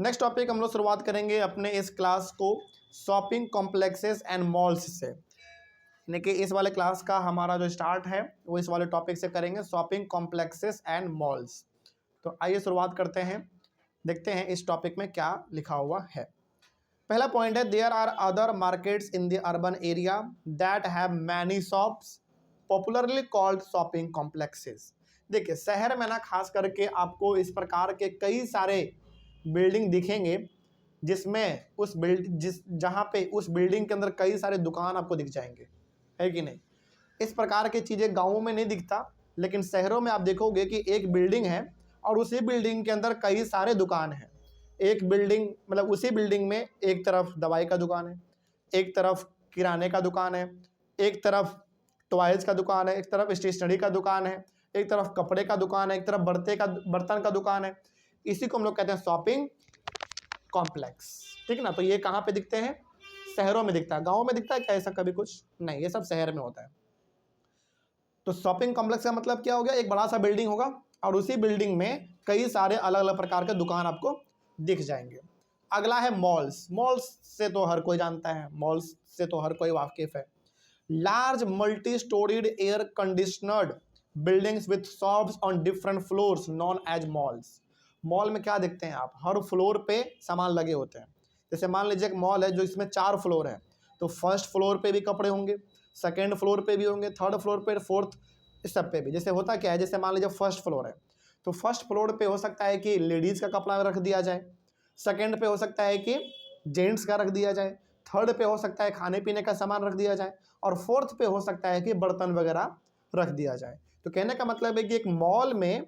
Next topic हम लोग शुरुआत करेंगे अपने इस क्लास को शॉपिंग कॉम्प्लेक्सेस एंड मॉल्स से, यानी कि इस वाले क्लास का हमारा जो स्टार्ट है वो इस वाले टॉपिक से करेंगे, शॉपिंग कॉम्प्लेक्सेस एंड मॉल्स। तो आइए शुरुआत करते हैं, देखते हैं इस टॉपिक में क्या लिखा हुआ है। पहला पॉइंट है, there are other markets in the urban area that have many shops popularly called shopping complexes. देखिए शहर में ना खास करके आपको इस प्रकार के कई सारे बिल्डिंग दिखेंगे जिसमें जहाँ पे उस बिल्डिंग के अंदर कई सारे दुकान आपको दिख जाएंगे, है कि नहीं। इस प्रकार की चीज़ें गाँवों में नहीं दिखता, लेकिन शहरों में आप देखोगे कि एक बिल्डिंग है और उसी बिल्डिंग के अंदर कई सारे दुकान हैं। एक बिल्डिंग मतलब उसी बिल्डिंग में एक तरफ दवाई का दुकान है, एक तरफ किराने का दुकान है, एक तरफ टॉयज का दुकान है, एक तरफ स्टेशनरी का दुकान है, एक तरफ कपड़े का दुकान है, एक तरफ बर्तन का दुकान है। इसी को हम लोग कहते हैं शॉपिंग कॉम्प्लेक्स, ठीक ना। तो ये कहाँ पे दिखते हैं? शहरों में दिखता है। गाँव में दिखता है क्या ऐसा कभी? कुछ नहीं, ये सब शहर में होता है। तो शॉपिंग कॉम्प्लेक्स का मतलब क्या हो गया? एक बड़ा सा बिल्डिंग होगा और उसी बिल्डिंग में कई सारे अलग अलग प्रकार के दुकान आपको दिख जाएंगे। अगला है मॉल्स। मॉल्स से तो हर कोई जानता है, मॉल्स से तो हर कोई वाकिफ है। Large multi storeyed air conditioned buildings with shops on different floors known as malls. Mall में क्या देखते हैं आप? हर फ्लोर पे सामान लगे होते हैं। जैसे मान लीजिए एक मॉल है जो इसमें 4 फ्लोर है, तो फर्स्ट फ्लोर पे भी कपड़े होंगे, सेकेंड फ्लोर पे भी होंगे, थर्ड फ्लोर पे, फोर्थ, इस सब पे भी। जैसे होता क्या है, जैसे मान लीजिए फर्स्ट फ्लोर है तो फर्स्ट फ्लोर पे हो सकता है कि लेडीज़ का कपड़ा रख दिया जाए, सेकेंड पे हो सकता है कि जेंट्स का रख दिया जाए, थर्ड पे हो सकता है खाने पीने का सामान रख दिया जाए, और फोर्थ पे हो सकता है कि बर्तन वगैरह रख दिया जाए। तो कहने का मतलब है कि एक मॉल में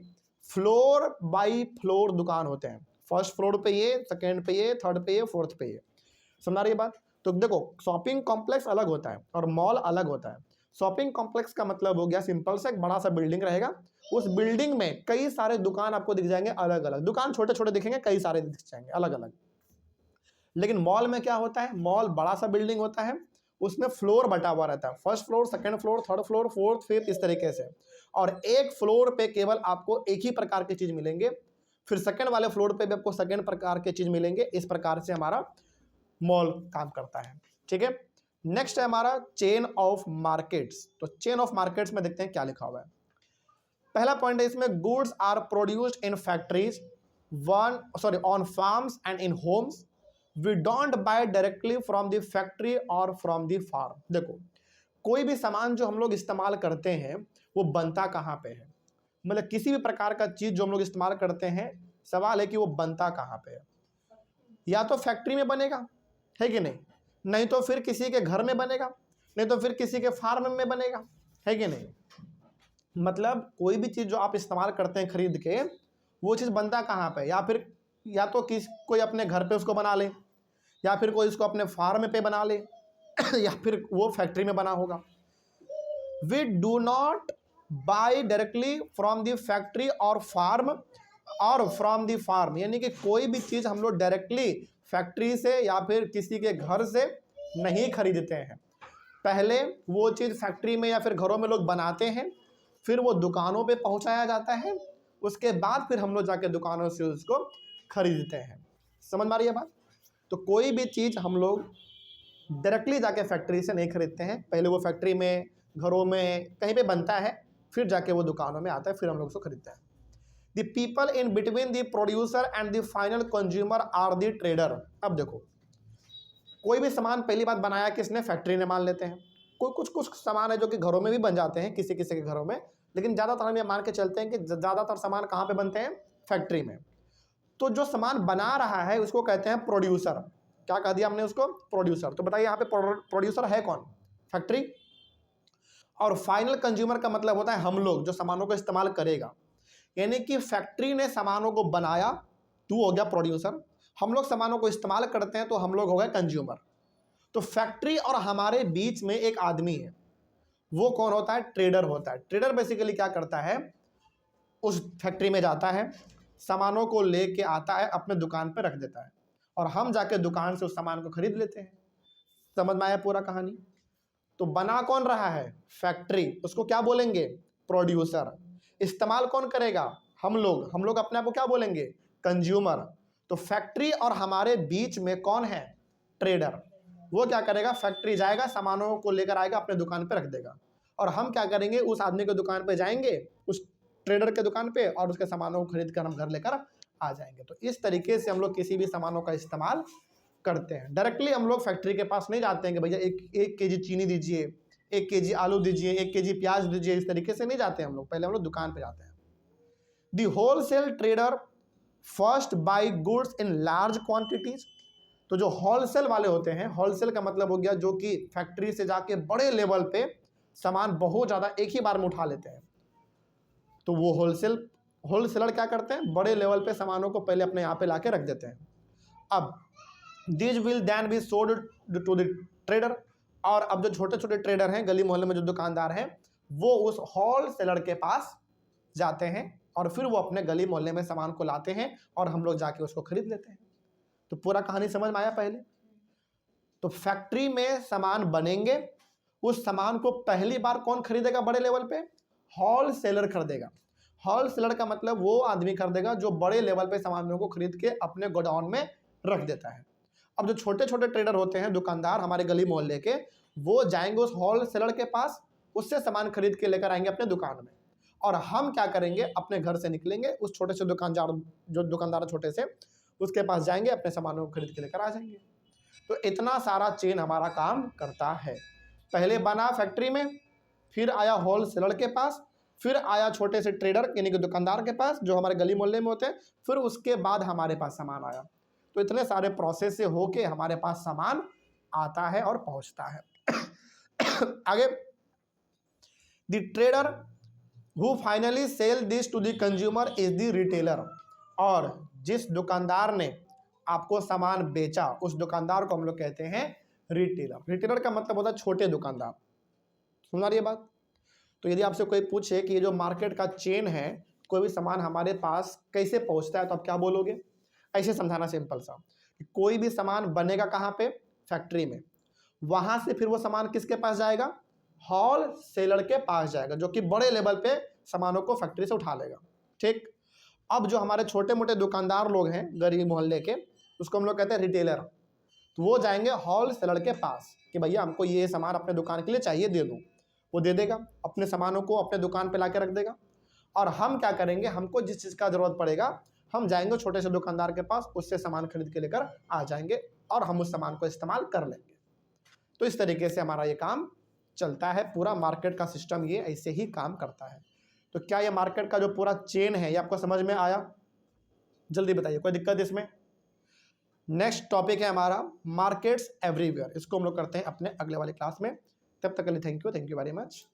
फ्लोर बाई फ्लोर दुकान होते हैं। फर्स्ट फ्लोर पे ये, सेकेंड पे ये, थर्ड पे ये, फोर्थ पे ये। समझ रही बात? तो देखो शॉपिंग कॉम्प्लेक्स अलग होता है और मॉल अलग होता है। शॉपिंग कॉम्प्लेक्स का मतलब हो गया सिंपल सा, एक बड़ा सा बिल्डिंग रहेगा, उस बिल्डिंग में कई सारे दुकान आपको दिख जाएंगे, अलग अलग दुकान, छोटे छोटे दिखेंगे, कई सारे दिख जाएंगे अलग अलग। लेकिन मॉल में क्या होता है? मॉल बड़ा सा बिल्डिंग होता है, उसमें फ्लोर बटा हुआ रहता है, first floor, second floor, third floor, fourth, fifth, इस तरीके से। और एक फ्लोर पे केवल आपको एक ही प्रकार की चीज मिलेंगे, फिर सेकंड वाले फ्लोर पे भी आपको सेकंड प्रकार के चीज मिलेंगे। इस प्रकार से हमारा मॉल काम करता है, ठीक है। नेक्स्ट है हमारा चेन ऑफ मार्केट्स। तो चेन ऑफ मार्केट्स में देखते हैं क्या लिखा हुआ है। पहला पॉइंट है इसमें, goods are produced in factories on farms and in homes. We don't buy directly from the factory और फ्रॉम द फार्म। देखो कोई भी सामान जो हम लोग इस्तेमाल करते हैं वो बनता कहाँ पे है? मतलब किसी भी प्रकार का चीज जो हम लोग इस्तेमाल करते हैं, सवाल है कि वो बनता कहाँ पे है। या तो फैक्ट्री में बनेगा, है कि नहीं, नहीं तो फिर किसी के घर में बनेगा, नहीं तो फिर किसी के फार्म में बनेगा, है कि नहीं। मतलब कोई भी चीज़ जो आप इस्तेमाल करते हैं खरीद के, वो चीज़ बनता कहाँ पे? या तो कोई अपने घर पे उसको बना ले, या फिर कोई उसको अपने फार्म पे बना ले या फिर वो फैक्ट्री में बना होगा। We do not buy directly from the factory और फार्म और फ्रॉम द फार्म, यानी कि कोई भी चीज़ हम लोग डायरेक्टली फैक्ट्री से या फिर किसी के घर से नहीं खरीदते हैं। पहले वो चीज़ फैक्ट्री में या फिर घरों में लोग बनाते हैं, फिर वो दुकानों पे पहुंचाया जाता है, उसके बाद फिर हम लोग जाके दुकानों से उसको खरीदते हैं। समझ में आ रही है बात? तो कोई भी चीज़ हम लोग डायरेक्टली जाके फैक्ट्री से नहीं खरीदते हैं, पहले वो फैक्ट्री में, घरों में, कहीं पे बनता है, फिर जाके वो दुकानों में आता है, फिर हम लोग उसको खरीदते हैं। The people in between the producer and the final consumer are the trader. अब देखो कोई भी सामान पहली बात बनाया किसने? फैक्ट्री ने, मान लेते हैं। कुछ सामान है जो कि घरों में भी बन जाते हैं किसी किसी के घरों में, लेकिन ज़्यादातर हम ये मान के चलते हैं कि ज़्यादातर सामान कहाँ पे बनते हैं? फैक्ट्री में। तो जो सामान बना रहा है उसको कहते हैं प्रोड्यूसर। क्या कह दिया हमने उसको? प्रोड्यूसर। तो बताइए यहाँ पे प्रोड्यूसर है कौन? फैक्ट्री। और फाइनल कंज्यूमर का मतलब होता है हम लोग जो सामानों को इस्तेमाल करेगा, यानी कि फैक्ट्री ने सामानों को बनाया, तू हो गया प्रोड्यूसर, हम लोग सामानों को इस्तेमाल करते हैं तो हम लोग हो गए कंज्यूमर। तो फैक्ट्री और हमारे बीच में एक आदमी है, वो कौन होता है? ट्रेडर होता है। ट्रेडर बेसिकली क्या करता है? उस फैक्ट्री में जाता है, सामानों को लेके आता है, अपने दुकान पर रख देता है, और हम जाके दुकान से उस सामान को खरीद लेते हैं। समझ में आया पूरा कहानी? तो बना कौन रहा है? फैक्ट्री, उसको क्या बोलेंगे? प्रोड्यूसर। इस्तेमाल कौन करेगा? हम लोग अपने आप को क्या बोलेंगे? कंज्यूमर। तो फैक्ट्री और हमारे बीच में कौन है? ट्रेडर। वो क्या करेगा? फैक्ट्री जाएगा, सामानों को लेकर आएगा, अपने दुकान पे रख देगा, और हम क्या करेंगे? उस आदमी के दुकान पे जाएंगे, उस ट्रेडर के दुकान पे, और उसके सामानों को खरीद कर हम घर लेकर आ जाएंगे। तो इस तरीके से हम लोग किसी भी सामानों का इस्तेमाल करते हैं। डायरेक्टली हम लोग फैक्ट्री के पास नहीं जाते हैं कि भैया एक केजी चीनी दीजिए, 1 केजी आलू दीजिए, 1 केजी प्याज दीजिए, इस तरीके से नहीं जाते हम लोग। पहले हम लोग दुकान पे जाते हैं। The wholesale trader first buy goods in large quantities. तो जो होलसेल वाले होते हैं, होलसेल का मतलब हो गया जो कि फैक्ट्री से जाके बड़े लेवल पे सामान बहुत ज़्यादा एक ही बार में उठा लेते हैं, तो वो होलसेलर क्या करते हैं? बड़े लेवल पे सामानों को पहले अपने यहाँ पे लाके रख देते हैं। अब this will then be sold to the trader. और अब जो छोटे छोटे ट्रेडर हैं, गली मोहल्ले में जो दुकानदार हैं, वो उस होलसेलर के पास जाते हैं और फिर वो अपने गली मोहल्ले में सामान को लाते हैं और हम लोग जाके उसको खरीद लेते हैं। तो पूरा कहानी समझ में आया? पहले तो फैक्ट्री में सामान बनेंगे, उस सामान को पहली बार कौन खरीदेगा? बड़े लेवल पे होलसेलर खरीदेगा। होलसेलर का मतलब वो आदमी खरीदेगा जो बड़े लेवल पे सामानों को खरीद के अपने गोडाउन में रख देता है। अब जो छोटे छोटे ट्रेडर होते हैं, दुकानदार हमारे गली मोहल्ले के, वो जाएंगे उस होलसेलर के पास, उससे सामान खरीद के लेकर आएंगे अपने दुकान में, और हम क्या करेंगे? अपने घर से निकलेंगे, उस छोटे से दुकानदार छोटे से, उसके पास जाएंगे, अपने सामानों को खरीद के लेकर आ जाएंगे। तो इतना सारा चेन हमारा काम करता है। पहले बना फैक्ट्री में, फिर आया होलसेलर के पास, फिर आया छोटे से ट्रेडर यानी कि दुकानदार के पास जो हमारे गली मोहल्ले में होते हैं, फिर उसके बाद हमारे पास सामान आया। तो इतने सारे प्रोसेस से होके हमारे पास सामान आता है और पहुंचता है। आगे, the trader who finally sell this to the consumer is the retailer. और जिस दुकानदार ने आपको सामान बेचा, उस दुकानदार को हम लोग कहते हैं रिटेलर। रिटेलर का मतलब होता है छोटे दुकानदार। सुना रही है बात? तो यदि आपसे कोई पूछे कि ये जो मार्केट का चेन है, कोई भी सामान हमारे पास कैसे पहुंचता है, तो आप क्या बोलोगे? ऐसे समझाना सिंपल सा, कोई भी सामान बनेगा कहाँ पे? फैक्ट्री में। वहां से फिर वो सामान किसके पास जाएगा? होलसेलर के पास जाएगा, जो कि बड़े लेवल पे सामानों को फैक्ट्री से उठा लेगा। ठीक। अब जो हमारे छोटे मोटे दुकानदार लोग हैं गरीब मोहल्ले के, उसको हम लोग कहते हैं रिटेलर। तो वो जाएंगे होलसेलर के पास कि भैया हमको ये सामान अपने दुकान के लिए चाहिए, दे दो। वो दे देगा, अपने सामानों को अपने दुकान पे लाके रख देगा, और हम क्या करेंगे? हमको जिस चीज़ का ज़रूरत पड़ेगा, हम जाएंगे छोटे से दुकानदार के पास, उससे सामान खरीद के लेकर आ जाएंगे और हम उस सामान को इस्तेमाल कर लेंगे। तो इस तरीके से हमारा ये काम चलता है। पूरा मार्केट का सिस्टम ये ऐसे ही काम करता है। तो क्या ये मार्केट का जो पूरा चेन है ये आपको समझ में आया? जल्दी बताइए, कोई दिक्कत इसमें? नेक्स्ट टॉपिक है हमारा मार्केट्स एवरीवेयर। इसको हम लोग करते हैं अपने अगले वाले क्लास में। तब तक के लिए थैंक यू वेरी मच।